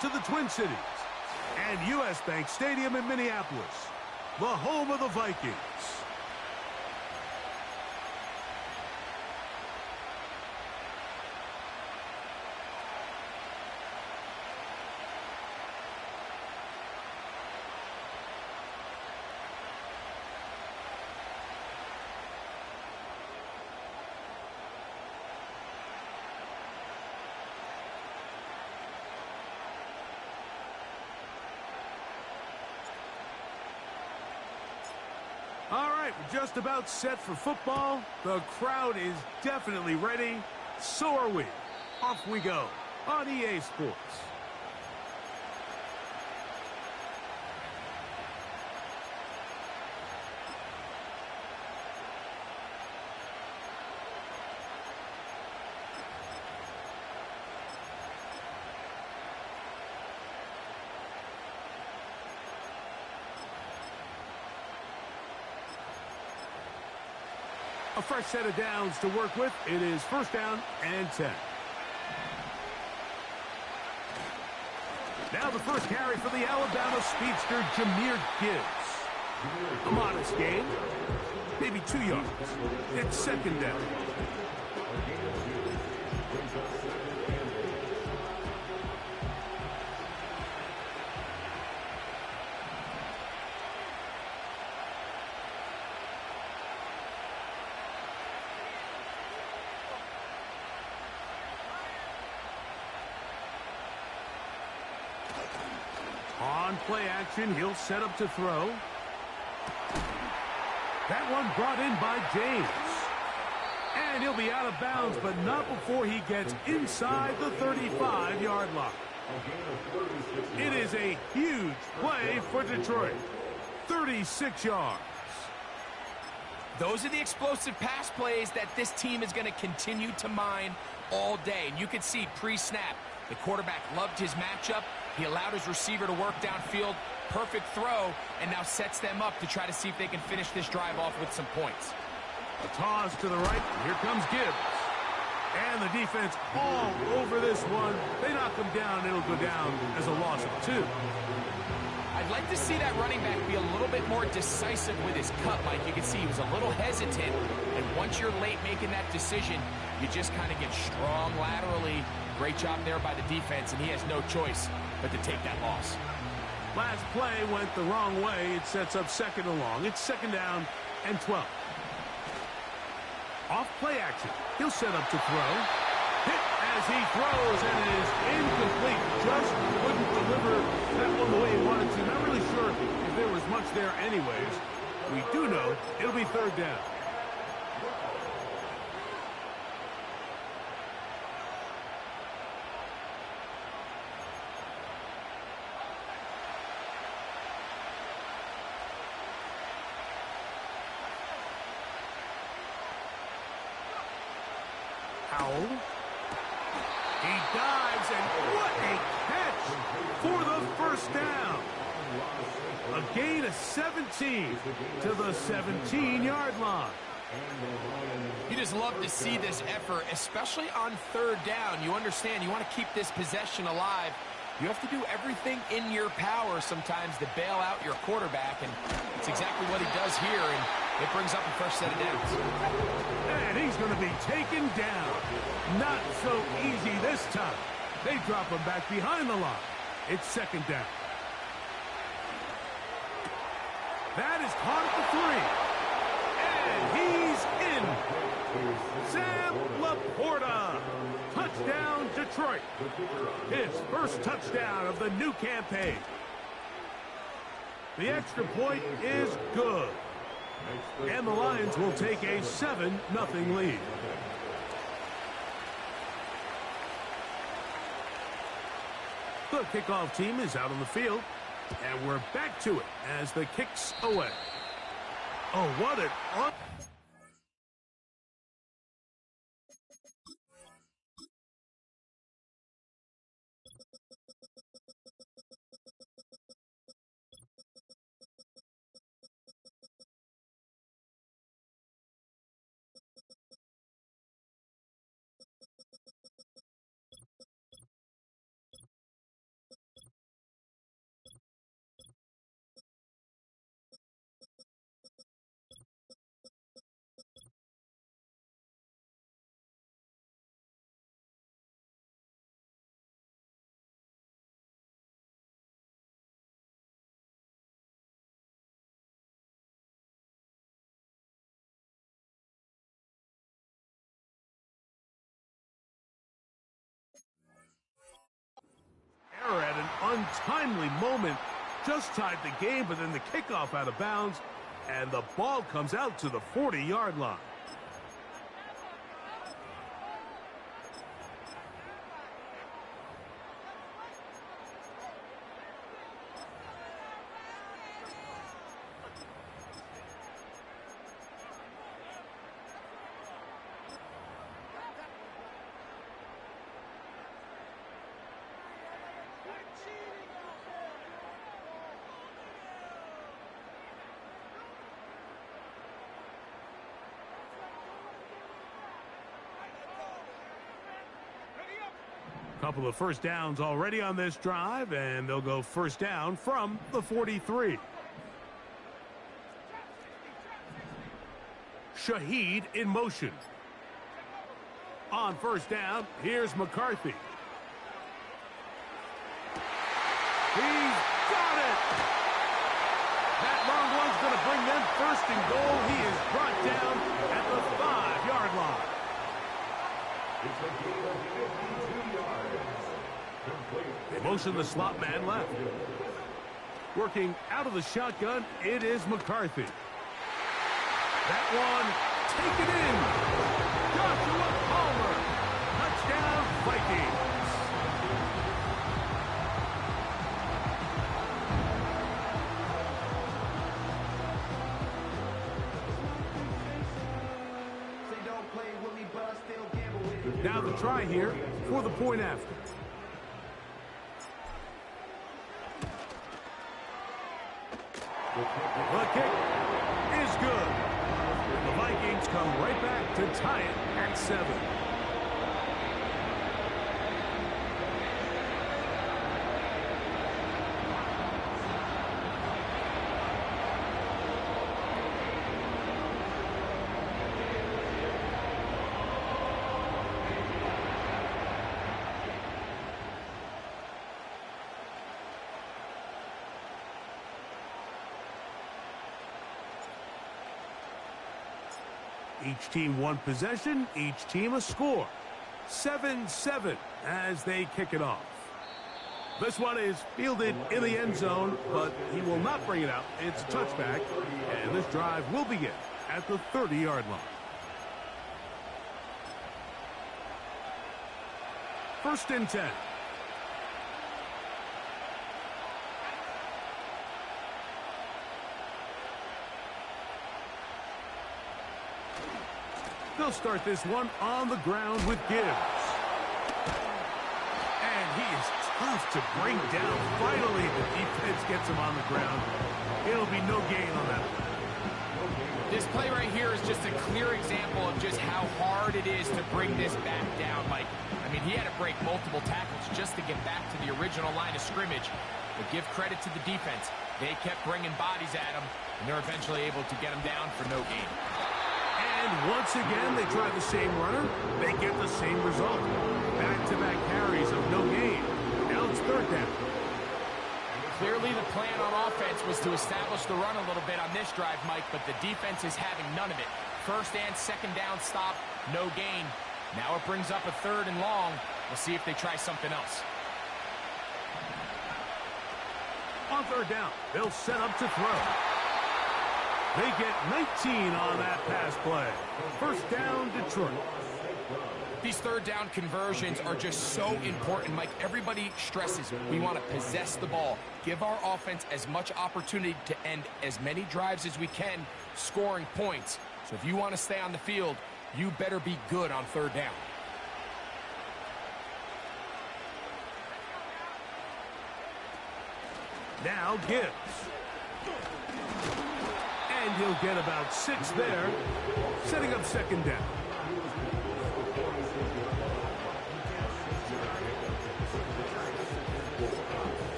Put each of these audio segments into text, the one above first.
to the Twin Cities and U.S. Bank Stadium in Minneapolis, the home of the Vikings. All right, we're just about set for football. The crowd is definitely ready. So are we. Off we go on EA Sports. A fresh set of downs to work with. It is first down and 10. Now the first carry for the Alabama speedster, Jahmyr Gibbs. A modest gain, maybe 2 yards. It's second down. On play action, he'll set up to throw. That one brought in by James. And he'll be out of bounds, but not before he gets inside the 35-yard line. It is a huge play for Detroit. 36 yards. Those are the explosive pass plays that this team is going to continue to mine all day. And you can see pre-snap, the quarterback loved his matchup. He allowed his receiver to work downfield. Perfect throw, and now sets them up to try to see if they can finish this drive off with some points. A toss to the right. Here comes Gibbs. And the defense all over this one. They knock him down. It'll go down as a loss of 2. I'd like to see that running back be a little bit more decisive with his cut, Mike. You can see he was a little hesitant, and once you're late making that decision, you just kind of get strong laterally. Great job there by the defense, and he has no choice but to take that loss. Last play went the wrong way. It sets up second and long. It's second down and 12. Off play action. He'll set up to throw. Hit as he throws, and it is incomplete. Just couldn't deliver that one the way he wanted to. Not really sure if there was much there anyways. We do know it'll be third down. Howell. He dives, and what a catch for the first down. A gain of 17 to the 17-yard line. You just love to see this effort, especially on third down. You understand, you want to keep this possession alive. You have to do everything in your power sometimes to bail out your quarterback, and it's exactly what he does here, and it brings up a fresh set of downs. And he's going to be taken down. Not so easy this time. They drop him back behind the line. It's second down. That is caught at the 3. And he's in. Sam Laporta. Touchdown, Detroit. His first touchdown of the new campaign. The extra point is good. And the Lions will take a 7-0 lead. The kickoff team is out on the field. And we're back to it as the kick's away. Oh, what an... untimely moment just tied the game, but then the kickoff out of bounds, and the ball comes out to the 40-yard line. Couple of first downs already on this drive, and they'll go first down from the 43. Shaheed in motion. On first down, here's McCarthy. He's got it! That long one's going to bring them first and goal. He is brought down at the 5-yard line. It's a gain of 52 yards. They motion the slot man left. Working out of the shotgun, it is McCarthy. That one taken in. Joshua Palmer. Touchdown, Vikings. Now the try here for the point after. The kick is good. The Vikings come right back to tie it at 7. Each team one possession, each team a score. 7-7 as they kick it off. This one is fielded in the end zone, but he will not bring it out. It's a touchback, and this drive will begin at the 30-yard line. First and 10. They'll start this one on the ground with Gibbs. And he is tough to bring down. Finally, the defense gets him on the ground. It'll be no gain on that one. This play right here is just a clear example of just how hard it is to bring this back down, Mike. I mean, he had to break multiple tackles just to get back to the original line of scrimmage. But give credit to the defense. They kept bringing bodies at him, and they're eventually able to get him down for no gain. And once again, they try the same runner. They get the same result. Back-to-back carries of no gain. Now it's third down. Clearly the plan on offense was to establish the run a little bit on this drive, Mike, but the defense is having none of it. First and second down stop, no gain. Now it brings up a third and long. We'll see if they try something else. On third down, they'll set up to throw. They get 19 on that pass play. First down, Detroit. These third down conversions are just so important, Mike. Everybody stresses we want to possess the ball. Give our offense as much opportunity to end as many drives as we can, scoring points. So if you want to stay on the field, you better be good on third down. Now Gibbs. And he'll get about 6 there, setting up second down.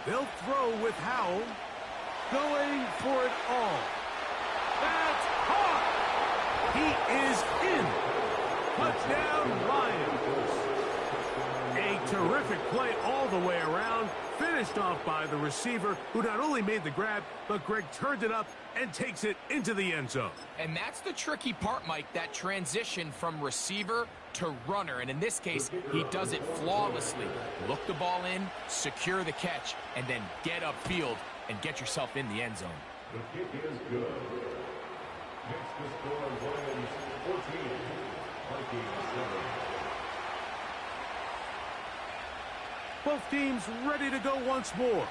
They'll throw with Howell. going for it all. That's caught. He is in. Touchdown, Lions. A terrific play all the way around. Finished off by the receiver, who not only made the grab, but Greg turned it up and takes it into the end zone. And that's the tricky part, Mike, that transition from receiver to runner. And in this case, he does it flawlessly. Look the ball in, secure the catch, and then get upfield and get yourself in the end zone. The kick is good. Next to score, Lions 14, Vikings 7. Both teams ready to go once more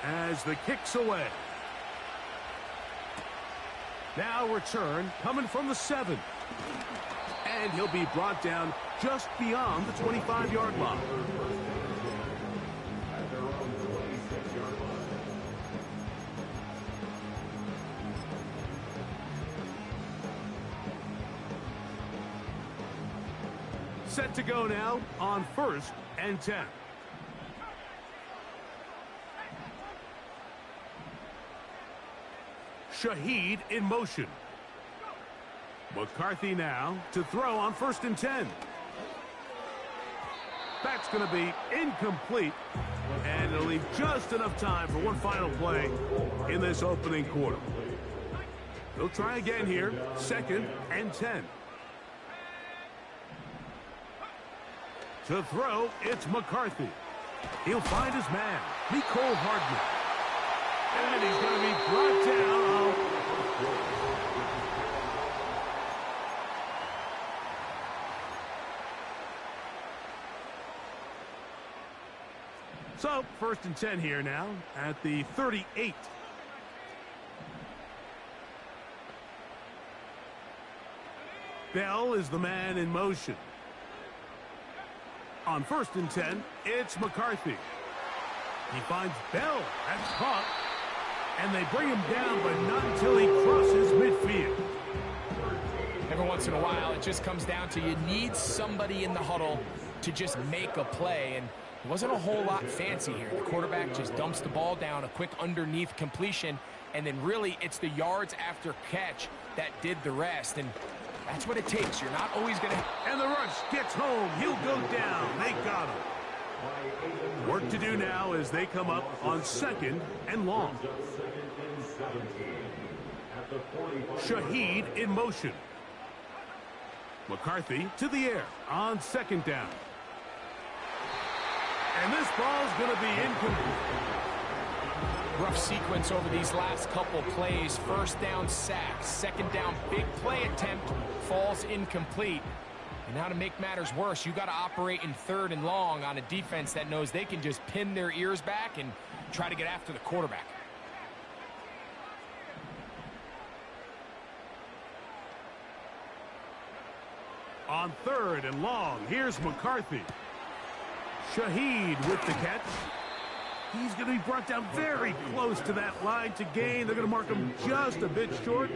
as the kick's away. Now return coming from the 7. And he'll be brought down just beyond the 25-yard line. At their own 26-yard line. Set to go now on 1st and 10. Shaheed in motion. McCarthy now to throw on 1st and 10. That's going to be incomplete, and it'll leave just enough time for one final play in this opening quarter. They'll try again here, 2nd and 10. To throw, it's McCarthy. He'll find his man, Mecole Hardman. And he's going to be brought down. So, 1st and 10 here now at the 38. Bell is the man in motion. On 1st and 10, it's McCarthy. He finds Bell. That's caught. And they bring him down, but not until he crosses midfield. Every once in a while, it just comes down to you need somebody in the huddle to just make a play. And it wasn't a whole lot fancy here. The quarterback just dumps the ball down, a quick underneath completion, and then really it's the yards after catch that did the rest. And that's what it takes. You're not always going to... And the rush gets home. He'll go down. They got him. Work to do now as they come up on 2nd and long. Shaheed in motion. McCarthy to the air on 2nd down. And this ball's going to be incomplete. Rough sequence over these last couple plays. 1st down sack. 2nd down big play attempt falls incomplete. And now to make matters worse, you got to operate in 3rd and long on a defense that knows they can just pin their ears back and try to get after the quarterback. On 3rd and long, here's McCarthy. Shaheed with the catch. He's going to be brought down very close to that line to gain. They're going to mark him just a bit short.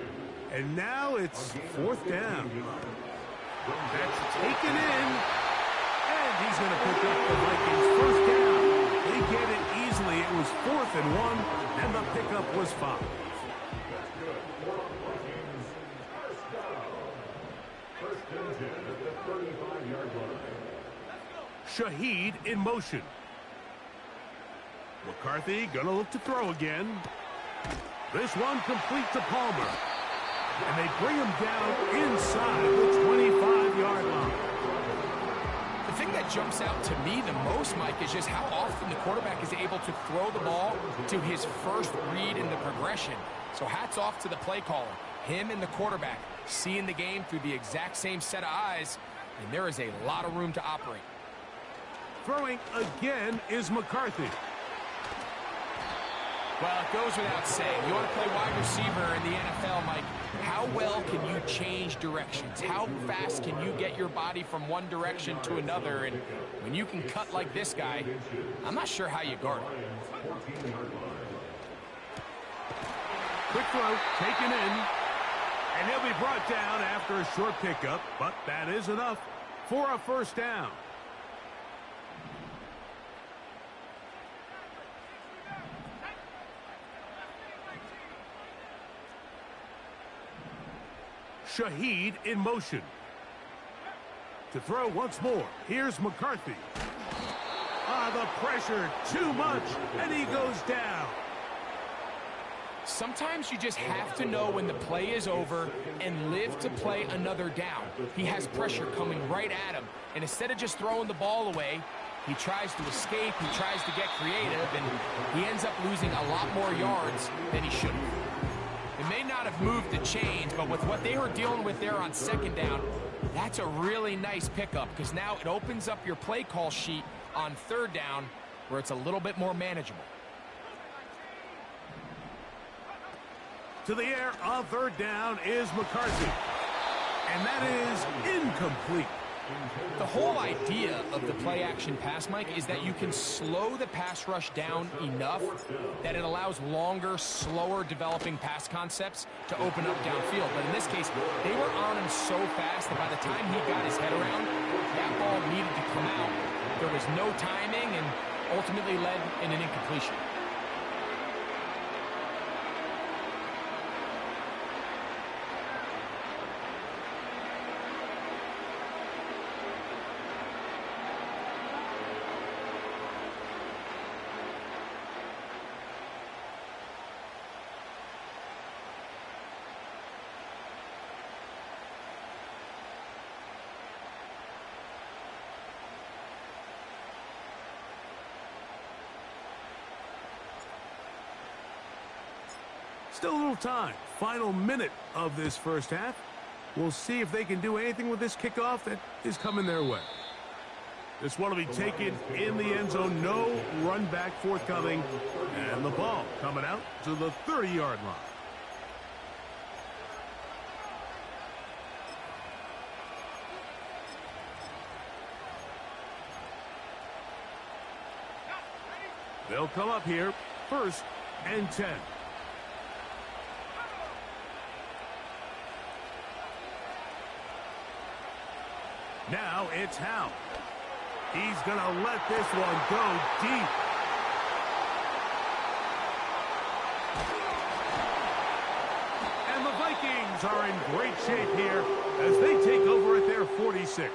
And now it's 4th down. That's taken in. And he's going to pick up the Vikings' 1st down. They get it easily. It was 4th and 1, and the pickup was 5. Shaheed in motion. McCarthy gonna look to throw again. This one complete to Palmer. And they bring him down inside the 25-yard line. The thing that jumps out to me the most, Mike, is just how often the quarterback is able to throw the ball to his first read in the progression. So hats off to the play caller. Him and the quarterback seeing the game through the exact same set of eyes, and there is a lot of room to operate. Throwing again is McCarthy. Well, it goes without saying. You want to play wide receiver in the NFL, Mike. How well can you change directions? How fast can you get your body from one direction to another? And when you can cut like this guy, I'm not sure how you guard it. Quick throw, taken in. And he'll be brought down after a short pickup, but that is enough for a 1st down. Shaheed in motion. To throw once more, here's McCarthy. The pressure, too much, and he goes down. Sometimes you just have to know when the play is over and live to play another down. He has pressure coming right at him, and instead of just throwing the ball away, he tries to escape, he tries to get creative, and he ends up losing a lot more yards than he should have. It may not have moved the chains, but with what they were dealing with there on second down, that's a really nice pickup, because now it opens up your play call sheet on third down where it's a little bit more manageable. To the air on third down is McCarthy. And that is incomplete. The whole idea of the play-action pass, Mike, is that you can slow the pass rush down enough that it allows longer, slower developing pass concepts to open up downfield. But in this case, they were on him so fast that by the time he got his head around, that ball needed to come out. There was no timing and ultimately led in an incompletion. Still a little time. Final minute of this first half. We'll see if they can do anything with this kickoff that is coming their way. This one will be taken in the end zone. No run back forthcoming. And the ball coming out to the 30-yard line. They'll come up here, 1st and 10. Now it's Howe. He's going to let this one go deep. And the Vikings are in great shape here as they take over at their 46.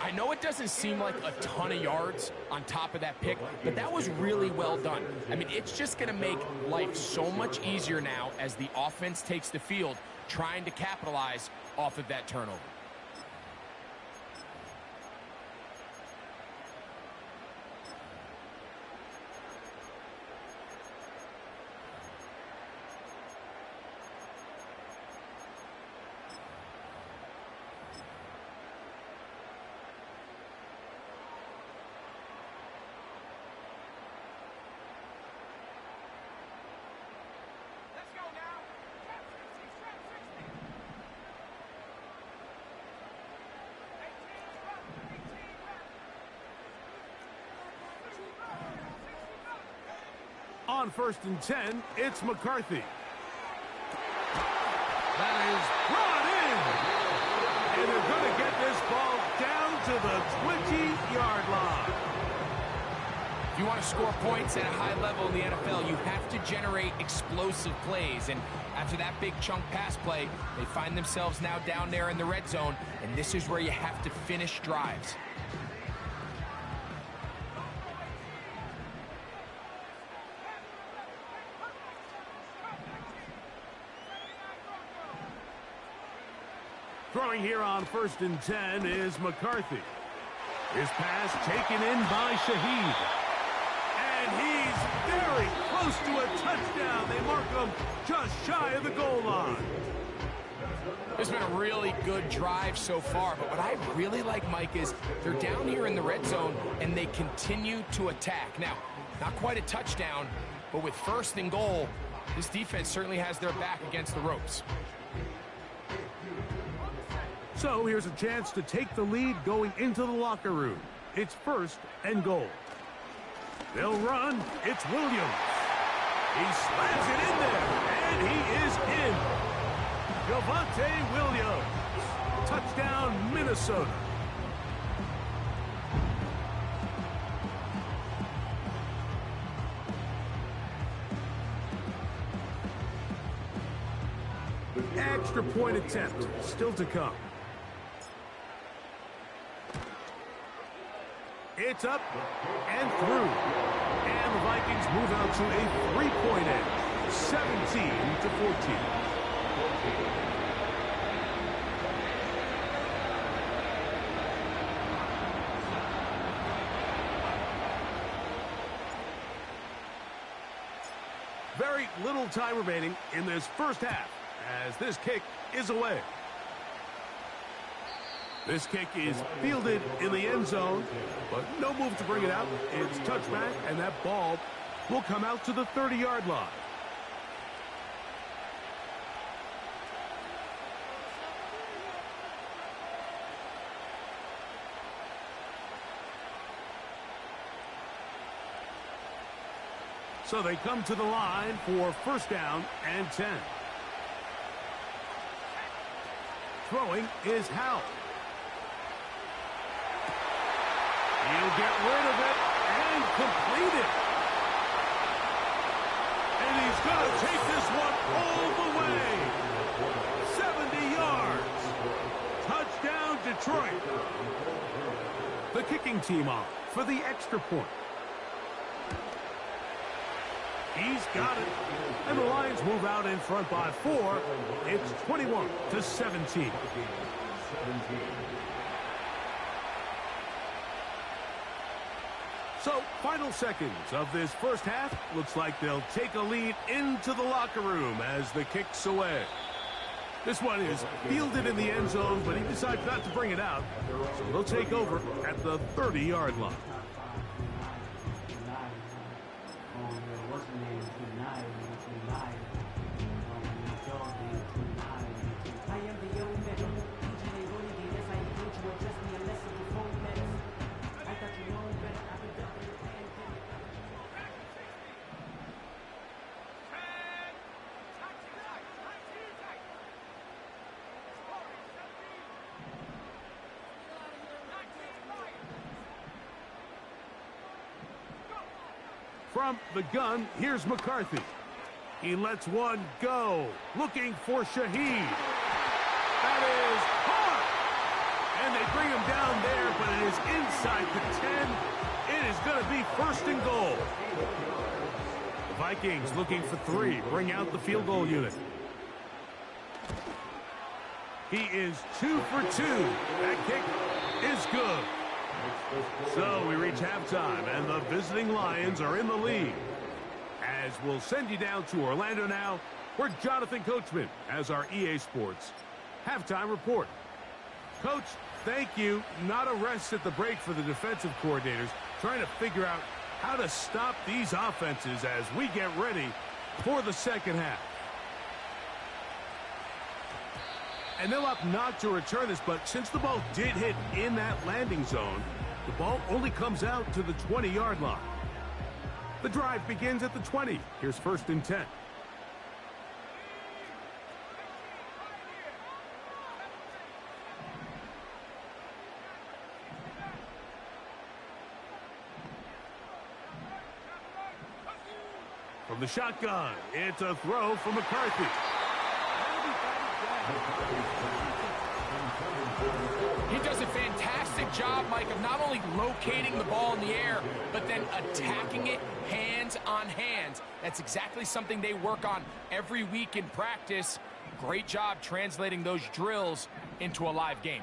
I know it doesn't seem like a ton of yards on top of that pick, but that was really well done. I mean, it's just going to make life so much easier now as the offense takes the field, trying to capitalize off of that turnover. On 1st and 10, it's McCarthy. That is brought in. And they're going to get this ball down to the 20-yard line. If you want to score points at a high level in the NFL, you have to generate explosive plays. And after that big chunk pass play, they find themselves now down there in the red zone. And this is where you have to finish drives. Throwing here on 1st and 10 is McCarthy. His pass taken in by Shaheed. And he's very close to a touchdown. They mark him just shy of the goal line. It's been a really good drive so far, but what I really like, Mike, is they're down here in the red zone and they continue to attack. Now, not quite a touchdown, but with 1st and goal, this defense certainly has their back against the ropes. So here's a chance to take the lead going into the locker room. It's 1st and goal. They'll run. It's Williams. He slams it in there, and he is in. Javonte Williams. Touchdown, Minnesota. The Extra point attempt still to come. It's up and through. And the Vikings move out to a 3-point edge, 17-14. Very little time remaining in this first half as this kick is away. This kick is fielded in the end zone, but no move to bring it out. It's touchback, and that ball will come out to the 30-yard line. So they come to the line for first down and 10. Throwing is Howe. He'll get rid of it and complete it. And he's going to take this one all the way. 70 yards. Touchdown, Detroit. The kicking team off for the extra point. He's got it. And the Lions move out in front by 4. It's 21-17. So, final seconds of this first half. Looks like they'll take a lead into the locker room as the kick's away. This one is fielded in the end zone, but he decides not to bring it out. So they'll take over at the 30-yard line. From the gun, here's McCarthy. He lets one go, looking for Shaheed. That is hard. And they bring him down there, but it is inside the 10. It is going to be first and goal. The Vikings looking for 3. Bring out the field goal unit. He is 2 for 2. That kick is good. So we reach halftime, and the visiting Lions are in the lead. As we'll send you down to Orlando now, where Jonathan Coachman has our EA Sports halftime report. Coach, thank you. Not a rest at the break for the defensive coordinators, trying to figure out how to stop these offenses as we get ready for the second half. And they'll opt not to return this, but since the ball did hit in that landing zone, the ball only comes out to the 20-yard line. The drive begins at the 20. Here's first and 10. From the shotgun, it's a throw from McCarthy. He does a fantastic job, Mike, of not only locating the ball in the air, but then attacking it hands on hands. That's exactly something they work on every week in practice. Great job translating those drills into a live game.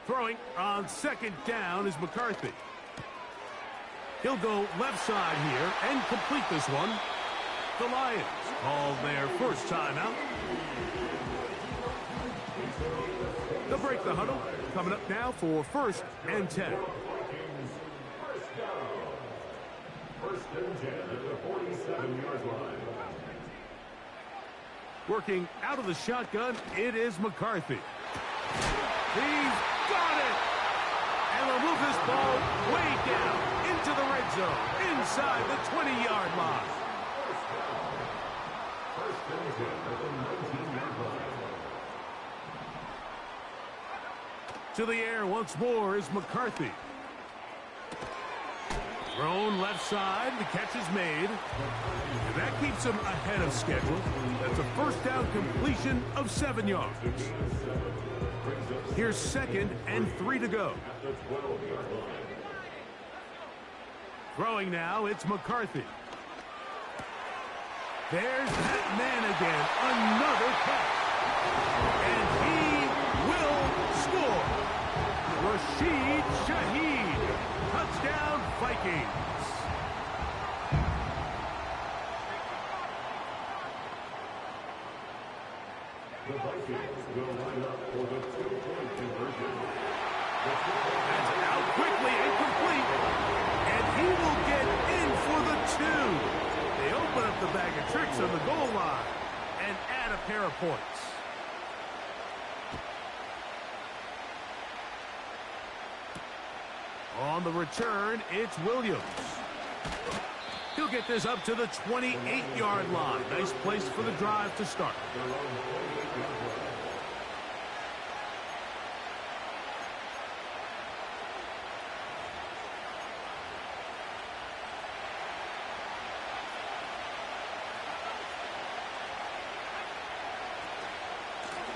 Throwing on second down is McCarthy. He'll go left side here and complete this one. The Lions call their first timeout. They'll break the huddle. Coming up now for first and 10. First and 10 at the 47-yard line. Working out of the shotgun, it is McCarthy. He's got it! And they'll move this ball way down into the red zone, inside the 20-yard line. First and 10 at the 19-yard line. To the air once more is McCarthy. Thrown left side, the catch is made. And that keeps him ahead of schedule. That's a first down completion of 7 yards. Here's 2nd and 3 to go. Throwing now, it's McCarthy. There's that man again, another catch. And he will score. Rashid Shaheed, touchdown Vikings. The Vikings will line up for the 2-point conversion. That's out quickly and complete. And he will get in for the 2. They open up the bag of tricks on the goal line and add a pair of points. On the return, it's Williams. He'll get this up to the 28-yard line. Nice place for the drive to start.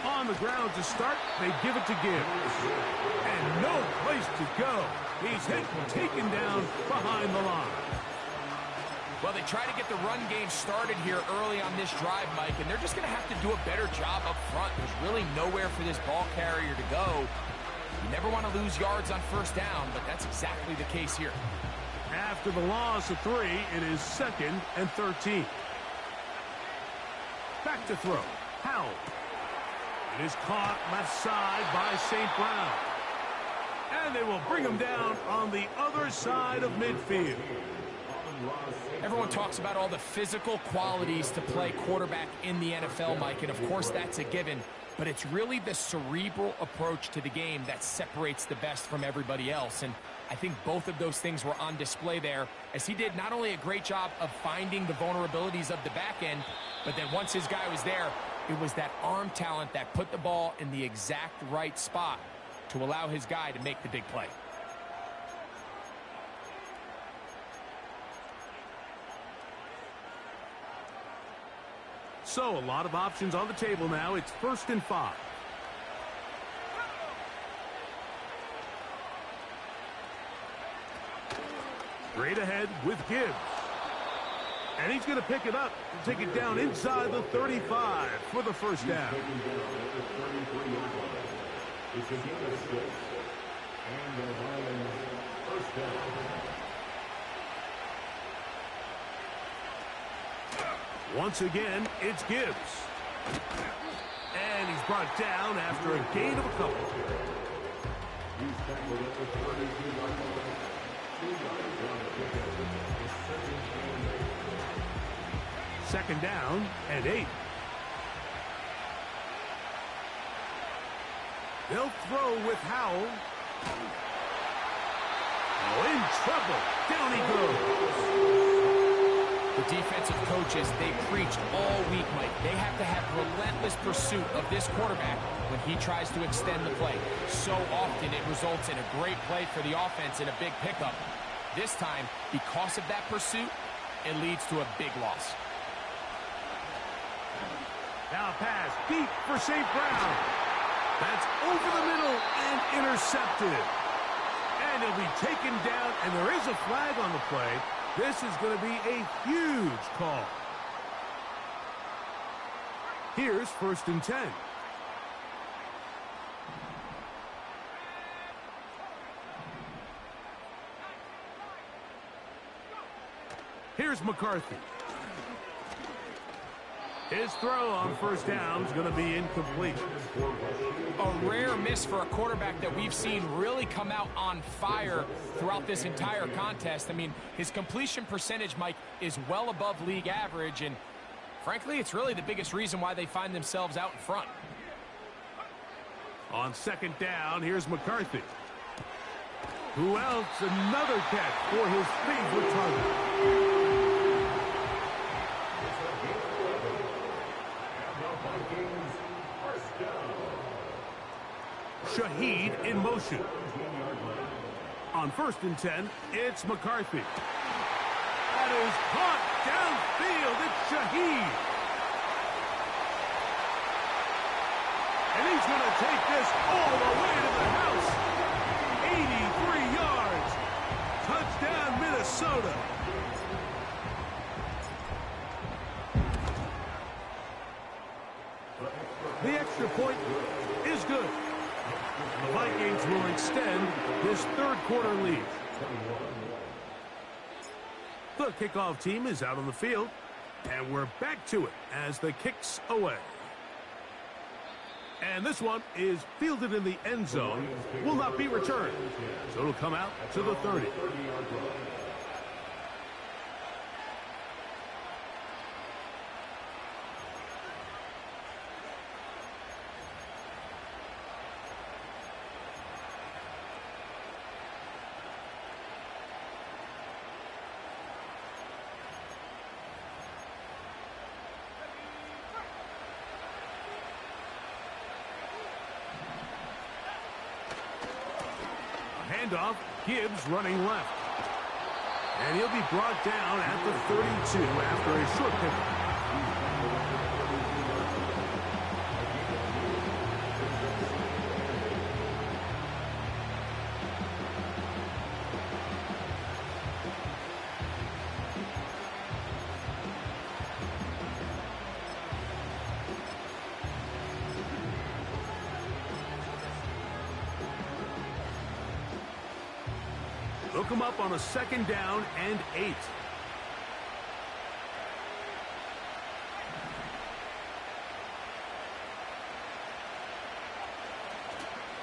On the ground to start, they give it to Gibbs. And no place to go. He's hit and taken down behind the line. Well, they try to get the run game started here early on this drive, Mike, and they're just going to have to do a better job up front. There's really nowhere for this ball carrier to go. You never want to lose yards on first down, but that's exactly the case here. After the loss of 3, it is 2nd and 13. Back to throw. Howell. It is caught left side by St. Brown. And they will bring him down on the other side of midfield. Everyone talks about all the physical qualities to play quarterback in the NFL, Mike, and of course that's a given, but it's really the cerebral approach to the game that separates the best from everybody else, and I think both of those things were on display there, as he did not only a great job of finding the vulnerabilities of the back end, but then once his guy was there, it was that arm talent that put the ball in the exact right spot to allow his guy to make the big play. So, a lot of options on the table now. It's 1st and 5. Straight ahead with Gibbs. And he's going to pick it up and take it down inside the 35 for the first down. It's a game of 6. And the Lions first down. Once again, it's Gibbs. And he's brought down after a gain of a couple. He's tackled at the 32-yard line. 2 yards on the pickup. Second down and 8. They'll throw with Howell. Oh, in trouble. Down he goes. The defensive coaches, they preached all week, Mike. They have to have relentless pursuit of this quarterback when he tries to extend the play. So often it results in a great play for the offense and a big pickup. This time, because of that pursuit, it leads to a big loss. Now pass deep for St. Brown. That's over the middle and intercepted. And he'll be taken down, and there is a flag on the play. This is going to be a huge call. Here's 1st and 10. Here's McCarthy. His throw on first down is going to be incomplete. A rare miss for a quarterback that we've seen really come out on fire throughout this entire contest. I mean, his completion percentage, Mike, is well above league average, and frankly, it's really the biggest reason why they find themselves out in front. On second down, here's McCarthy. Who else? Another catch for his favorite target. Shaheed in motion. On 1st and 10, it's McCarthy. That is caught downfield. It's Shaheed. And he's going to take this all the way to the house. 83 yards. Touchdown, Minnesota. The extra point is good. The Vikings will extend this third-quarter lead. The kickoff team is out on the field, and we're back to it as the kick's away. And this one is fielded in the end zone, will not be returned, so it'll come out to the 30. Handoff, Gibbs running left. And he'll be brought down at the 32 after a short pivot. Look him up on a 2nd down and 8.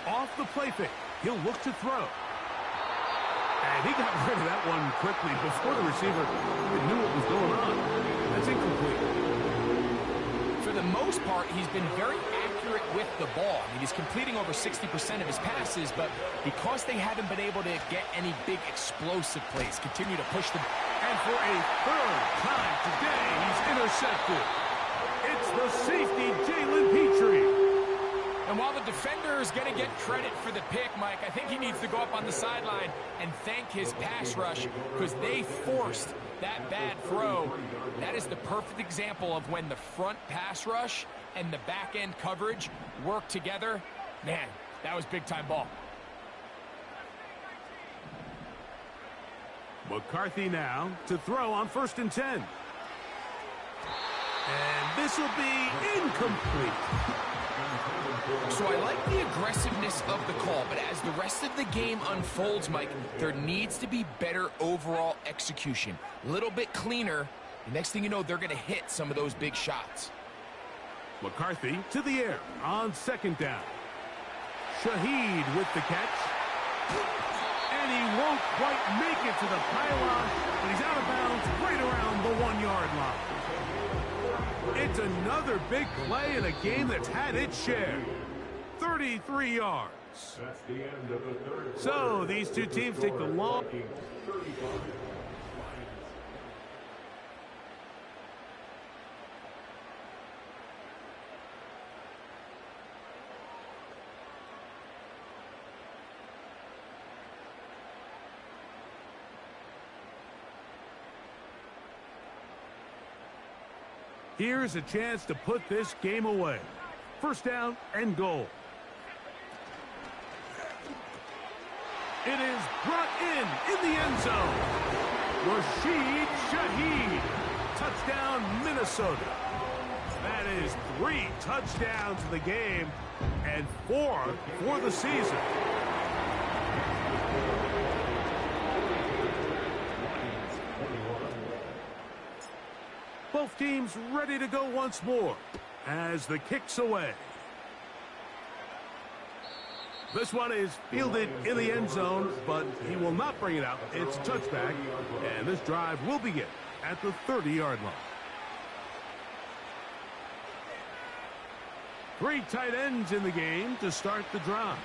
Off the play fake. He'll look to throw. And he got rid of that one quickly before the receiver knew what was going on. That's incomplete. For the most part, he's been very accurate with the ball. I mean, he's completing over 60% of his passes, but because they haven't been able to get any big explosive plays, continue to push them. And for a 3rd time today, he's intercepted. It's the safety, Jalen Petrie. And while the defender is going to get credit for the pick, Mike, I think he needs to go up on the sideline and thank his pass rush because they forced that bad throw. That is the perfect example of when the front pass rush and the back end coverage work together. Man, that was big time ball. McCarthy now to throw on 1st and 10. And this will be incomplete. So I like the aggressiveness of the call, but as the rest of the game unfolds, Mike, there needs to be better overall execution. A little bit cleaner. The next thing you know, they're going to hit some of those big shots. McCarthy to the air on 2nd down. Shaheed with the catch. And he won't quite make it to the pylon, but he's out of bounds right around the 1-yard line. It's another big play in a game that's had its share. 33 yards. That's the end of the third. So these two teams take the long. Here's a chance to put this game away. 1st down and goal. It is brought in the end zone. Rashid Shaheed. Touchdown, Minnesota. That is 3 touchdowns in the game and 4 for the season. Both teams ready to go once more as the kick's away. This one is fielded in the end zone, but he will not bring it out. It's a touchback, and this drive will begin at the 30-yard line. 3 tight ends in the game to start the drive.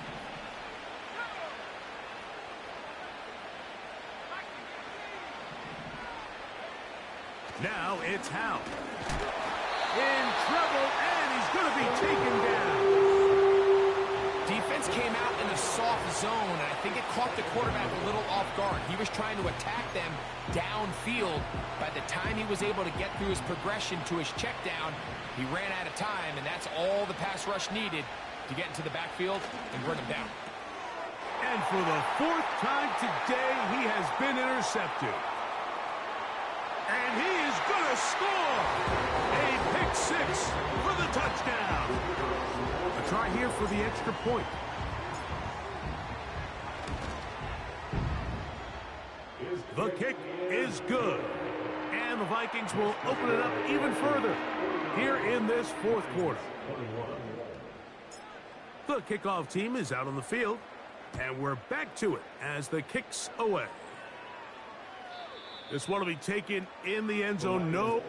Now it's Howe. In trouble, and he's going to be taken down. Defense came out in a soft zone, and I think it caught the quarterback a little off guard. He was trying to attack them downfield. By the time he was able to get through his progression to his check down, he ran out of time, and that's all the pass rush needed to get into the backfield and bring him down. And for the fourth time today, he has been intercepted. And he is going to score! A pick six for the touchdown. A try here for the extra point. The kick is good. And the Vikings will open it up even further here in this fourth quarter. The kickoff team is out on the field. And we're back to it as the kick's away. This one will be taken in the end zone. No.